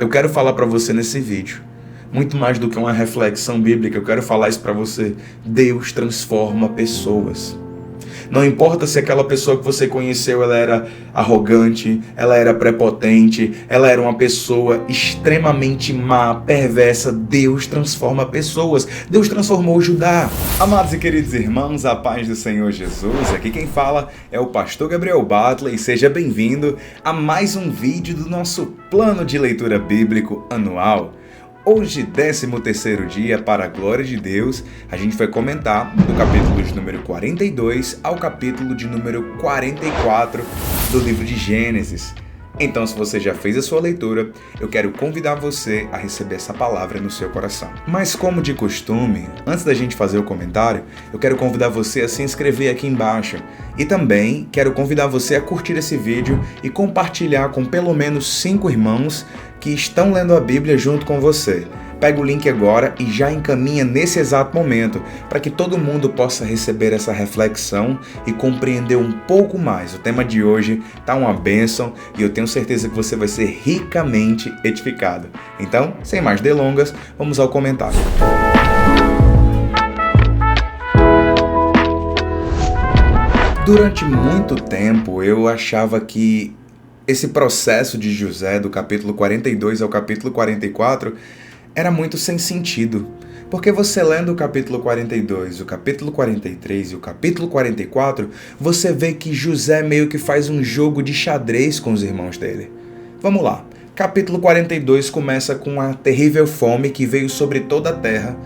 eu quero falar para você nesse vídeo, muito mais do que uma reflexão bíblica, eu quero falar isso para você. Deus transforma pessoas. Não importa se aquela pessoa que você conheceu, ela era arrogante, ela era prepotente, ela era uma pessoa extremamente má, perversa. Deus transforma pessoas. Deus transformou Judá. Amados e queridos irmãos, a paz do Senhor Jesus. Aqui quem fala é o pastor Gabriel Butler e seja bem-vindo a mais um vídeo do nosso plano de leitura bíblico anual. Hoje, 13º dia, para a glória de Deus, a gente vai comentar do capítulo de número 42 ao capítulo de número 44 do livro de Gênesis. Então, se você já fez a sua leitura, eu quero convidar você a receber essa palavra no seu coração. Mas como de costume, antes da gente fazer o comentário, eu quero convidar você a se inscrever aqui embaixo. E também quero convidar você a curtir esse vídeo e compartilhar com pelo menos 5 irmãos que estão lendo a Bíblia junto com você. Pega o link agora e já encaminha nesse exato momento, para que todo mundo possa receber essa reflexão e compreender um pouco mais. O tema de hoje está uma bênção e eu tenho certeza que você vai ser ricamente edificado. Então, sem mais delongas, vamos ao comentário. Durante muito tempo eu achava que esse processo de José, do capítulo 42 ao capítulo 44, era muito sem sentido. Porque você lendo o capítulo 42, o capítulo 43 e o capítulo 44, você vê que José meio que faz um jogo de xadrez com os irmãos dele. Vamos lá. Capítulo 42 começa com a terrível fome que veio sobre toda a terra,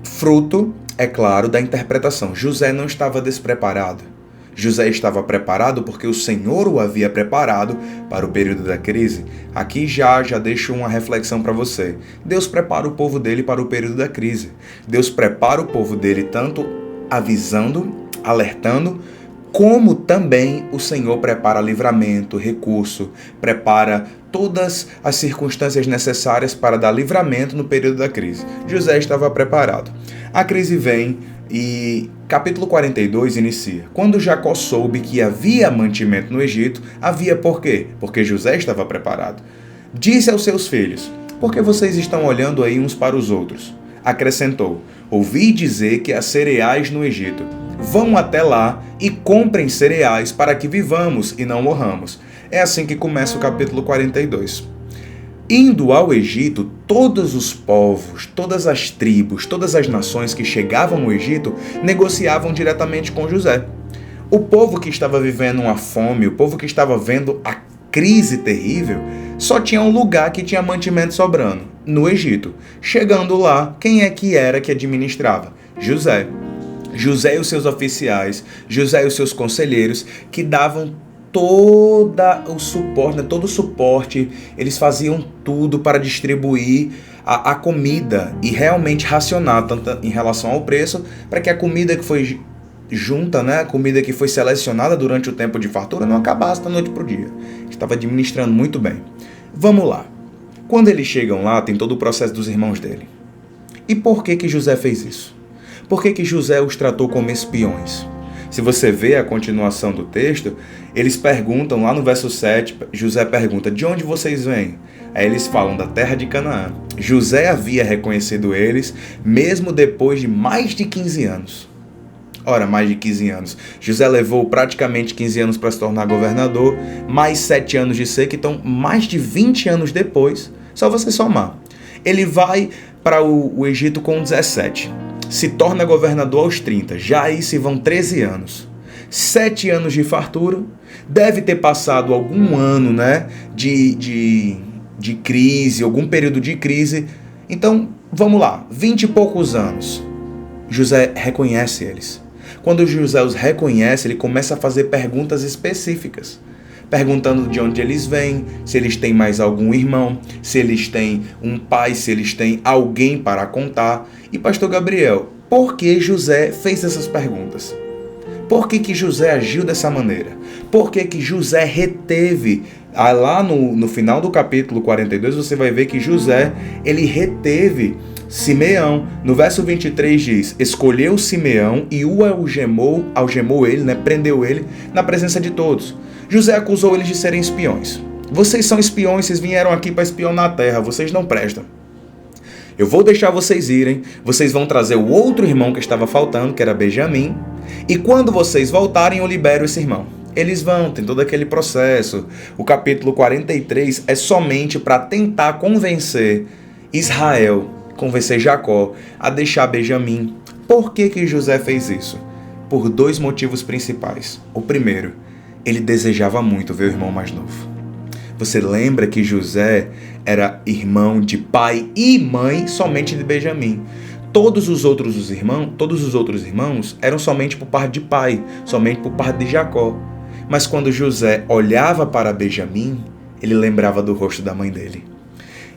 fruto, é claro, da interpretação. José não estava despreparado. José estava preparado porque o Senhor o havia preparado para o período da crise. Aqui já deixo uma reflexão para você. Deus prepara o povo dele para o período da crise. Deus prepara o povo dele tanto avisando, alertando, como também o Senhor prepara livramento, recurso, prepara todas as circunstâncias necessárias para dar livramento no período da crise. José estava preparado. A crise vem e capítulo 42 inicia. Quando Jacó soube que havia mantimento no Egito, havia por quê? Porque José estava preparado. Disse aos seus filhos: por que vocês estão olhando aí uns para os outros? Acrescentou: ouvi dizer que há cereais no Egito. Vão até lá e comprem cereais para que vivamos e não morramos. É assim que começa o capítulo 42. Indo ao Egito, todos os povos, todas as tribos, todas as nações que chegavam no Egito negociavam diretamente com José. O povo que estava vivendo uma fome, o povo que estava vendo a crise terrível, só tinha um lugar que tinha mantimento sobrando, no Egito. Chegando lá, quem é que era que administrava? José. José e os seus oficiais, José e os seus conselheiros, que davam todo o suporte, eles faziam tudo para distribuir a comida e realmente racionar, tanto em relação ao preço, para que a comida que foi junta, a comida que foi selecionada durante o tempo de fartura não acabasse da noite para o dia. Estava administrando muito bem. Vamos lá. Quando eles chegam lá, tem todo o processo dos irmãos dele. E por que José fez isso? Por que José os tratou como espiões? Se você vê a continuação do texto, eles perguntam lá no verso 7, José pergunta: de onde vocês vêm? Aí eles falam: da terra de Canaã. José havia reconhecido eles, mesmo depois de mais de 15 anos. Ora, mais de 15 anos. José levou praticamente 15 anos para se tornar governador, mais 7 anos de seca, então mais de 20 anos depois, só você somar. Ele vai para o Egito com 17. Se torna governador aos 30, já aí se vão 13 anos. 7 anos de fartura, deve ter passado algum ano, de crise, algum período de crise. Então, vamos lá, 20 e poucos anos. José reconhece eles. Quando José os reconhece, ele começa a fazer perguntas específicas. Perguntando de onde eles vêm, se eles têm mais algum irmão, se eles têm um pai, se eles têm alguém para contar. E pastor Gabriel, por que José fez essas perguntas? Por que José agiu dessa maneira? Por que José reteve? Lá no final do capítulo 42 você vai ver que José, ele reteve Simeão. No verso 23 diz: escolheu Simeão e o algemou ele, prendeu ele na presença de todos. José acusou eles de serem espiões. Vocês são espiões, vocês vieram aqui para espionar a terra, vocês não prestam. Eu vou deixar vocês irem, vocês vão trazer o outro irmão que estava faltando, que era Benjamim, e quando vocês voltarem eu libero esse irmão. Eles vão, tem todo aquele processo. O capítulo 43 é somente para tentar convencer Israel, convencer Jacó a deixar Benjamim. Por que José fez isso? Por dois motivos principais. O primeiro, ele desejava muito ver o irmão mais novo. Você lembra que José era irmão de pai e mãe somente de Benjamim. Todos os outros irmãos eram somente por parte de pai, somente por parte de Jacó. Mas quando José olhava para Benjamim, ele lembrava do rosto da mãe dele.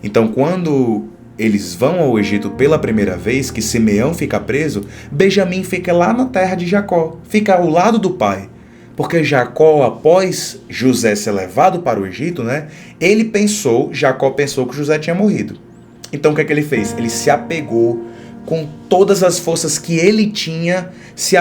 Então, quando eles vão ao Egito pela primeira vez, que Simeão fica preso, Benjamim fica lá na terra de Jacó, fica ao lado do pai. Porque Jacó, após José ser levado para o Egito, Jacó pensou que José tinha morrido. Então o que é que ele fez? Ele se apegou com todas as forças que ele tinha, se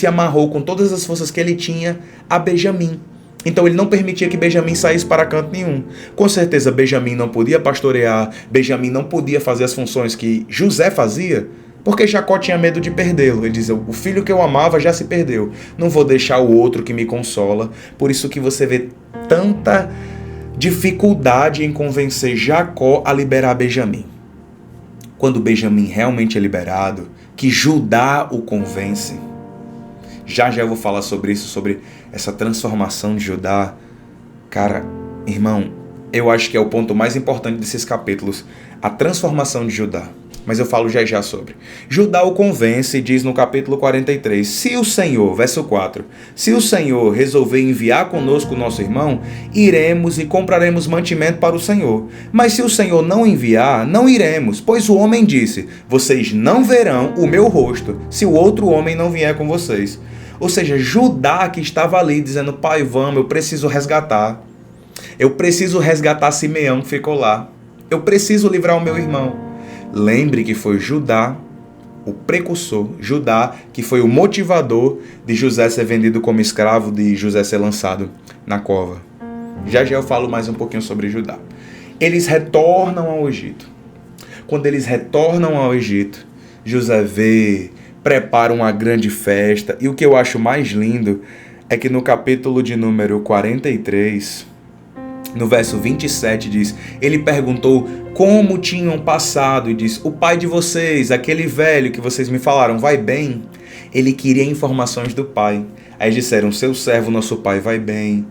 amarrou com todas as forças que ele tinha a Benjamim. Então ele não permitia que Benjamim saísse para canto nenhum. Com certeza Benjamim não podia pastorear, Benjamim não podia fazer as funções que José fazia, porque Jacó tinha medo de perdê-lo. Ele dizia, o filho que eu amava já se perdeu, não vou deixar o outro que me consola. Por isso que você vê tanta dificuldade em convencer Jacó a liberar Benjamim. Quando Benjamim realmente é liberado, que Judá o convence. Já eu vou falar sobre isso, sobre essa transformação de Judá. Cara, irmão, eu acho que é o ponto mais importante desses capítulos, a transformação de Judá. Mas eu falo já sobre. Judá o convence e diz no capítulo 43, se o Senhor, verso 4, se o Senhor resolver enviar conosco o nosso irmão, iremos e compraremos mantimento para o Senhor. Mas se o Senhor não enviar, não iremos, pois o homem disse, vocês não verão o meu rosto, se o outro homem não vier com vocês. Ou seja, Judá que estava ali dizendo, pai, vamos, eu preciso resgatar Simeão que ficou lá. Eu preciso livrar o meu irmão. Lembre que foi Judá, o precursor, Judá, que foi o motivador de José ser vendido como escravo, de José ser lançado na cova. Já eu falo mais um pouquinho sobre Judá. Eles retornam ao Egito. Quando eles retornam ao Egito, José prepara uma grande festa. E o que eu acho mais lindo é que no capítulo de número 43... no verso 27 diz, ele perguntou como tinham passado e diz, o pai de vocês, aquele velho que vocês me falaram, vai bem? Ele queria informações do pai. Aí disseram, seu servo, nosso pai, vai bem.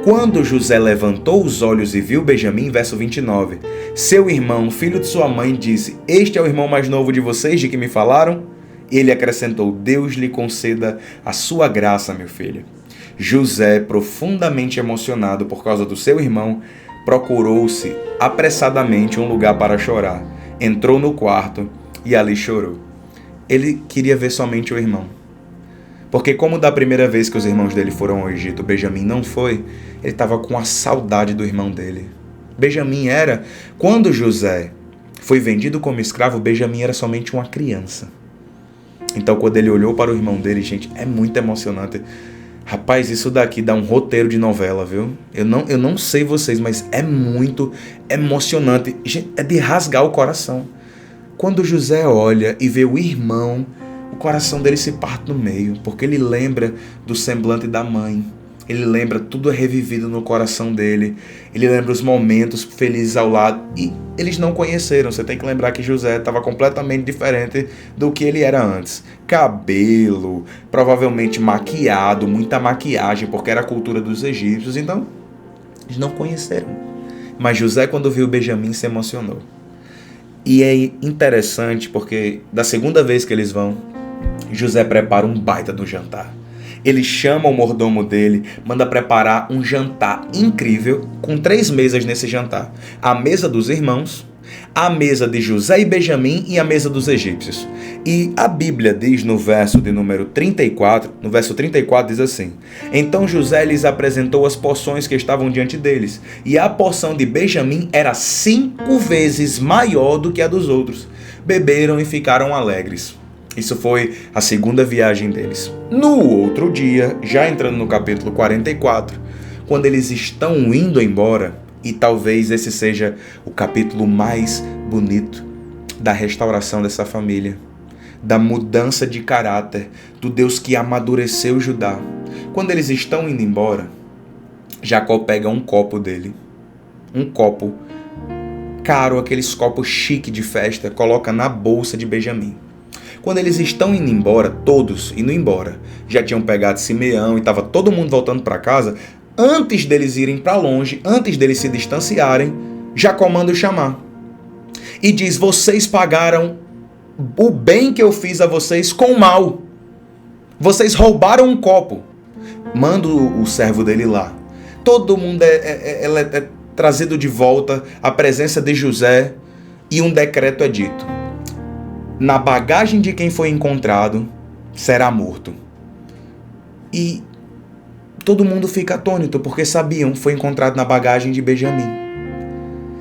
Quando José levantou os olhos e viu Benjamim, verso 29, seu irmão, filho de sua mãe, disse, este é o irmão mais novo de vocês de que me falaram? Ele acrescentou, Deus lhe conceda a sua graça, meu filho. José, profundamente emocionado por causa do seu irmão, procurou-se apressadamente um lugar para chorar. Entrou no quarto e ali chorou. Ele queria ver somente o irmão. Porque como da primeira vez que os irmãos dele foram ao Egito, Benjamim não foi, ele estava com a saudade do irmão dele. Quando José foi vendido como escravo, Benjamim era somente uma criança. Então quando ele olhou para o irmão dele, gente, é muito emocionante. Rapaz, isso daqui dá um roteiro de novela, viu? Eu não sei vocês, mas é muito emocionante. É de rasgar o coração. Quando José olha e vê o irmão, o coração dele se parte no meio, porque ele lembra do semblante da mãe. Ele lembra, tudo é revivido no coração dele. Ele lembra os momentos felizes ao lado. E eles não conheceram. Você tem que lembrar que José estava completamente diferente do que ele era antes. Cabelo, provavelmente maquiado, muita maquiagem, porque era a cultura dos egípcios. Então, eles não conheceram. Mas José, quando viu Benjamim, se emocionou. E é interessante porque da segunda vez que eles vão, José prepara um baita do jantar. Ele chama o mordomo dele, manda preparar um jantar incrível, com 3 mesas nesse jantar. A mesa dos irmãos, a mesa de José e Benjamim e a mesa dos egípcios. E a Bíblia diz no verso de número 34, no verso 34 diz assim, então José lhes apresentou as porções que estavam diante deles, e a porção de Benjamim era 5 vezes maior do que a dos outros. Beberam e ficaram alegres. Isso foi a segunda viagem deles. No outro dia, já entrando no capítulo 44, quando eles estão indo embora, e talvez esse seja o capítulo mais bonito da restauração dessa família, da mudança de caráter, do Deus que amadureceu Judá. Quando eles estão indo embora, Jacó pega um copo dele, um copo caro, aqueles copos chique de festa, coloca na bolsa de Benjamim. Quando eles estão indo embora, todos indo embora, já tinham pegado Simeão e estava todo mundo voltando para casa, antes deles irem para longe, antes deles se distanciarem, Jacó manda chamar. E diz: vocês pagaram o bem que eu fiz a vocês com o mal. Vocês roubaram um copo. Manda o servo dele lá. Todo mundo é trazido de volta à presença de José e um decreto é dito: na bagagem de quem foi encontrado será morto. E todo mundo fica atônito, porque sabiam que foi encontrado na bagagem de Benjamim.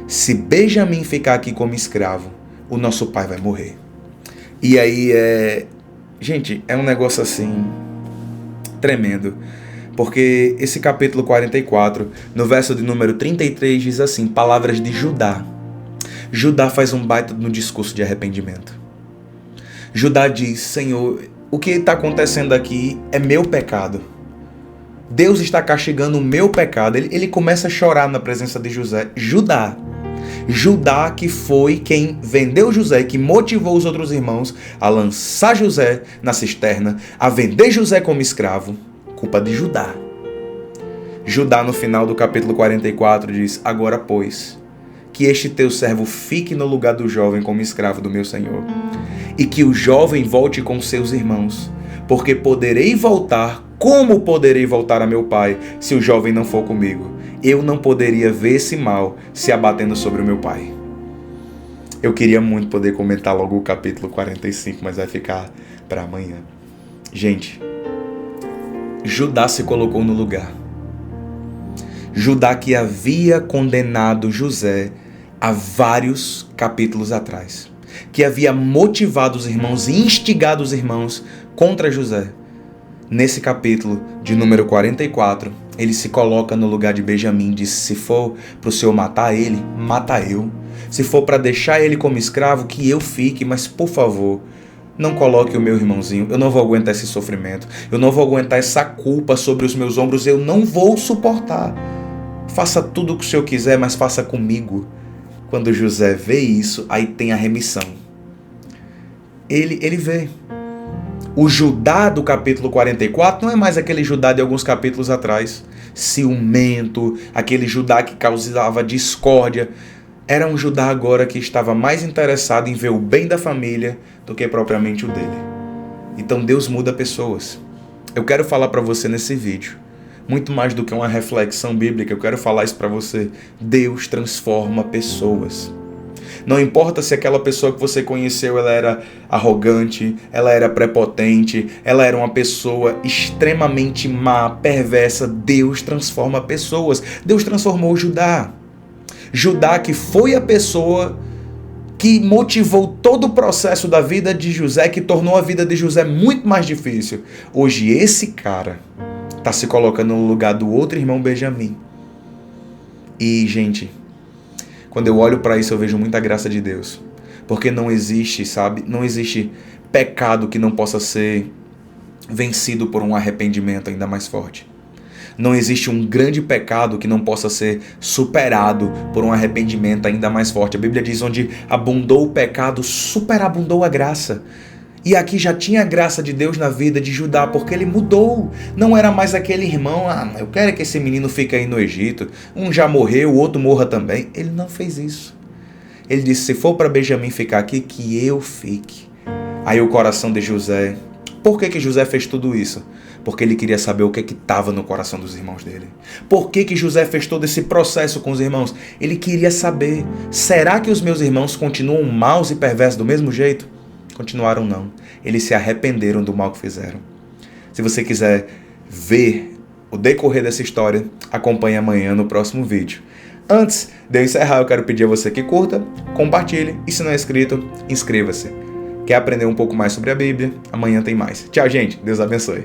Se Benjamim ficar aqui como escravo, o nosso pai vai morrer. E aí gente, é um negócio assim tremendo. Porque esse capítulo 44, no verso de número 33, diz assim: palavras de Judá. Judá faz um baita no discurso de arrependimento. Judá diz: Senhor, o que está acontecendo aqui é meu pecado. Deus está castigando o meu pecado. Ele começa a chorar na presença de Judá. Judá, que foi quem vendeu José, que motivou os outros irmãos a lançar José na cisterna, a vender José como escravo. Culpa de Judá. Judá, no final do capítulo 44, diz: agora, pois, que este teu servo fique no lugar do jovem como escravo do meu senhor, e que o jovem volte com seus irmãos, porque poderei voltar. Como poderei voltar a meu pai se o jovem não for comigo? Eu não poderia ver esse mal se abatendo sobre o meu pai. Eu queria muito poder comentar logo o capítulo 45, mas vai ficar para amanhã. Gente, Judá se colocou no lugar. Judá, que havia condenado José há vários capítulos atrás, que havia motivado os irmãos e instigado os irmãos contra José. Nesse capítulo de número 44, ele se coloca no lugar de Benjamim, diz: se for para o Senhor matar ele, mata eu. Se for para deixar ele como escravo, que eu fique, mas por favor, não coloque o meu irmãozinho. Eu não vou aguentar esse sofrimento, eu não vou aguentar essa culpa sobre os meus ombros, eu não vou suportar. Faça tudo o que o Senhor quiser, mas faça comigo. Quando José vê isso, aí tem a remissão. Ele vê. O Judá do capítulo 44 não é mais aquele Judá de alguns capítulos atrás, ciumento, aquele Judá que causava discórdia. Era um Judá agora que estava mais interessado em ver o bem da família do que propriamente o dele. Então Deus muda pessoas. Eu quero falar para você nesse vídeo, muito mais do que uma reflexão bíblica, eu quero falar isso para você. Deus transforma pessoas. Não importa se aquela pessoa que você conheceu, ela era arrogante, ela era prepotente, ela era uma pessoa extremamente má, perversa. Deus transforma pessoas. Deus transformou Judá. Judá, que foi a pessoa que motivou todo o processo da vida de José, que tornou a vida de José muito mais difícil. Hoje esse cara está se colocando no lugar do outro irmão Benjamim. E, gente, quando eu olho para isso, eu vejo muita graça de Deus. Porque não existe, sabe? Não existe pecado que não possa ser vencido por um arrependimento ainda mais forte. Não existe um grande pecado que não possa ser superado por um arrependimento ainda mais forte. A Bíblia diz: onde abundou o pecado, superabundou a graça. E aqui já tinha a graça de Deus na vida de Judá, porque ele mudou. Não era mais aquele irmão: eu quero que esse menino fique aí no Egito. Um já morreu, o outro morra também. Ele não fez isso. Ele disse: se for para Benjamim ficar aqui, que eu fique. Aí o coração de José... Por que José fez tudo isso? Porque ele queria saber o que estava no coração dos irmãos dele. Por que José fez todo esse processo com os irmãos? Ele queria saber: será que os meus irmãos continuam maus e perversos do mesmo jeito? Continuaram não. Eles se arrependeram do mal que fizeram. Se você quiser ver o decorrer dessa história, acompanhe amanhã no próximo vídeo. Antes de eu encerrar, eu quero pedir a você que curta, compartilhe e, se não é inscrito, inscreva-se. Quer aprender um pouco mais sobre a Bíblia? Amanhã tem mais. Tchau, gente. Deus abençoe.